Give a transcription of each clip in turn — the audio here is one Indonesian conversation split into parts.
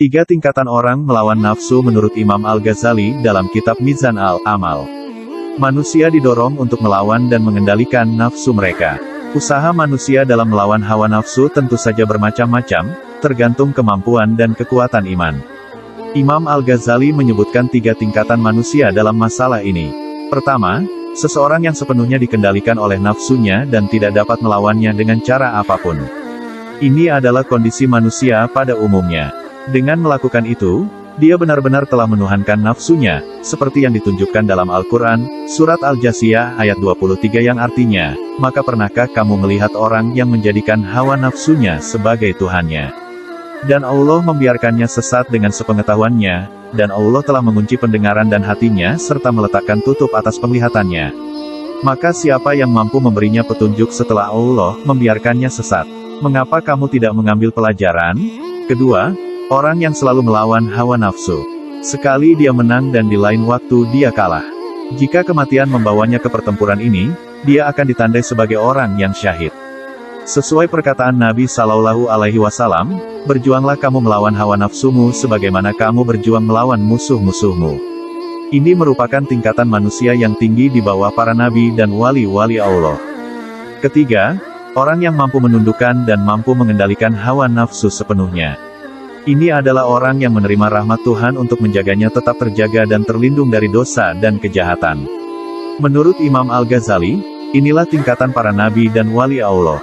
Tiga tingkatan orang melawan nafsu menurut Imam Al-Ghazali dalam kitab Mizan al-Amal. Manusia didorong untuk melawan dan mengendalikan nafsu mereka. Usaha manusia dalam melawan hawa nafsu tentu saja bermacam-macam, tergantung kemampuan dan kekuatan iman. Imam Al-Ghazali menyebutkan tiga tingkatan manusia dalam masalah ini. Pertama, seseorang yang sepenuhnya dikendalikan oleh nafsunya dan tidak dapat melawannya dengan cara apapun. Ini adalah kondisi manusia pada umumnya. Dengan melakukan itu, dia benar-benar telah menuhankan nafsunya, seperti yang ditunjukkan dalam Al-Quran, Surat Al-Jasiyah ayat 23 yang artinya, maka pernahkah kamu melihat orang yang menjadikan hawa nafsunya sebagai Tuhannya? Dan Allah membiarkannya sesat dengan sepengetahuannya, dan Allah telah mengunci pendengaran dan hatinya serta meletakkan tutup atas penglihatannya. Maka siapa yang mampu memberinya petunjuk setelah Allah membiarkannya sesat? Mengapa kamu tidak mengambil pelajaran? Kedua, orang yang selalu melawan hawa nafsu. Sekali dia menang dan di lain waktu dia kalah. Jika kematian membawanya ke pertempuran ini, dia akan ditandai sebagai orang yang syahid. Sesuai perkataan Nabi Shallallahu Alaihi Wasallam, berjuanglah kamu melawan hawa nafsumu sebagaimana kamu berjuang melawan musuh-musuhmu. Ini merupakan tingkatan manusia yang tinggi di bawah para nabi dan wali-wali Allah. Ketiga, orang yang mampu menundukkan dan mampu mengendalikan hawa nafsu sepenuhnya. Ini adalah orang yang menerima rahmat Tuhan untuk menjaganya tetap terjaga dan terlindung dari dosa dan kejahatan. Menurut Imam Al-Ghazali, inilah tingkatan para nabi dan wali Allah.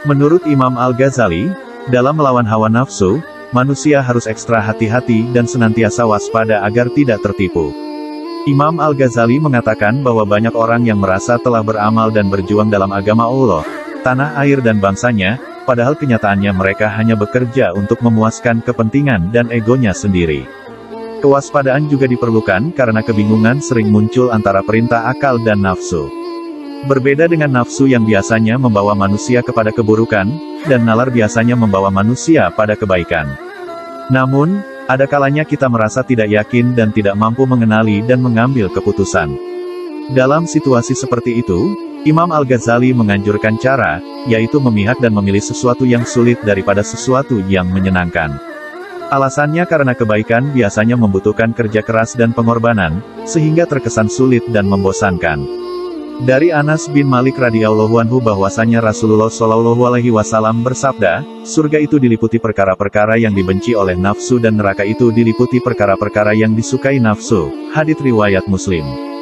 Menurut Imam Al-Ghazali, dalam melawan hawa nafsu, manusia harus ekstra hati-hati dan senantiasa waspada agar tidak tertipu. Imam Al-Ghazali mengatakan bahwa banyak orang yang merasa telah beramal dan berjuang dalam agama Allah, tanah air dan bangsanya, padahal kenyataannya mereka hanya bekerja untuk memuaskan kepentingan dan egonya sendiri. Kewaspadaan juga diperlukan karena kebingungan sering muncul antara perintah akal dan nafsu. Berbeda dengan nafsu yang biasanya membawa manusia kepada keburukan, dan nalar biasanya membawa manusia pada kebaikan. Namun, ada kalanya kita merasa tidak yakin dan tidak mampu mengenali dan mengambil keputusan. Dalam situasi seperti itu, Imam Al-Ghazali menganjurkan cara, yaitu memihak dan memilih sesuatu yang sulit daripada sesuatu yang menyenangkan. Alasannya karena kebaikan biasanya membutuhkan kerja keras dan pengorbanan, sehingga terkesan sulit dan membosankan. Dari Anas bin Malik radhiyallahu anhu bahwasanya Rasulullah shallallahu alaihi wasallam bersabda, surga itu diliputi perkara-perkara yang dibenci oleh nafsu dan neraka itu diliputi perkara-perkara yang disukai nafsu. Hadits riwayat Muslim.